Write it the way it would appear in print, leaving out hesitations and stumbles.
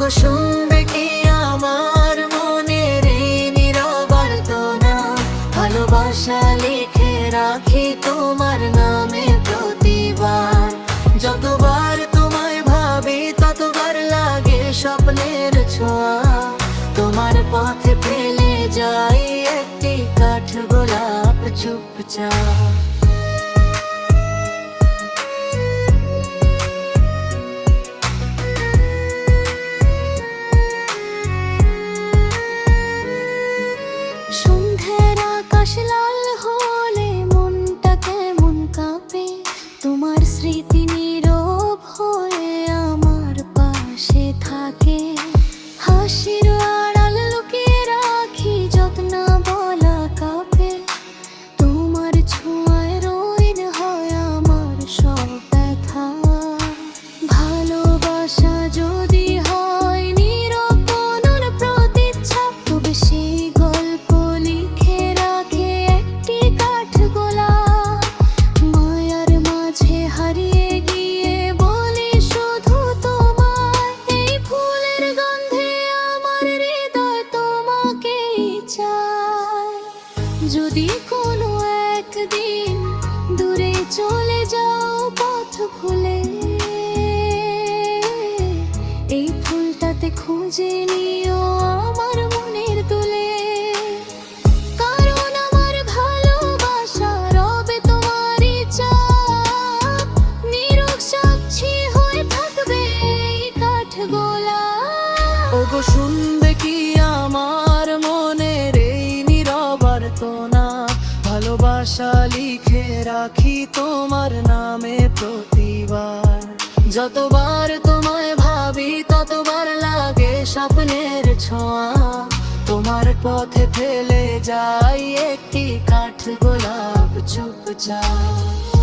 ওগো শুনবে কি আমার মনের এই নীরব আর্তনা? ভালোবাসা লিখে রাখি তোমার নামে প্রতিবার। যতবার তোমায় ভাবি ততবার লাগে স্বপ্নের ছোঁয়া। তোমার পথে ফেলে যাই একটি কাঠ গোলাপ চুপচাপ। সন্ধ্যের আকাশ লাল হলে মনটা কেমন কাঁপে। তোমার স্মৃতি নীরব হয়ে আমার পাশে থাকে। হাসির আড়াল লুকিয়ে রাখি যত্ন বলা কাপে। তোমার ছোঁয়ায় রঙিন হয় আমার সব ব্যথা। ভালোবাসা যদি হয় নীরব বনর প্রতিচ্ছা, তবে সেই গল্প লিখে রাখে একটি কাঠ গোলাপ। মায়ার মাঝে হারিয়ে গিয়ে বলি শুধু তোমায়, এই ফুলের গন্ধে আমার হৃদয় তোমাকেই চায়। যদি কোনো একদিন দূরে চলে যাও পথ ভুলে, এই ফুলটাতে খুঁজে নিও আমার মনের তুলে। কারণ আমার ভালোবাসা রবে তোমারই চাপ, নীরব সাক্ষী হয়ে থাকবে এই কাঠ গোলাপ। ওগো শুনবে কি আমার মনের এই নীরব আর্তনা? ভালোবাসা লিখে রাখি তোমার নামে প্রতিবার। যতবার তোমায় ভাবি ততবার লাগে স্বপ্নের ছোঁয়া। তোমার পথে ফেলে যাই একটি কাঠ গোলাপ চুপচাপ।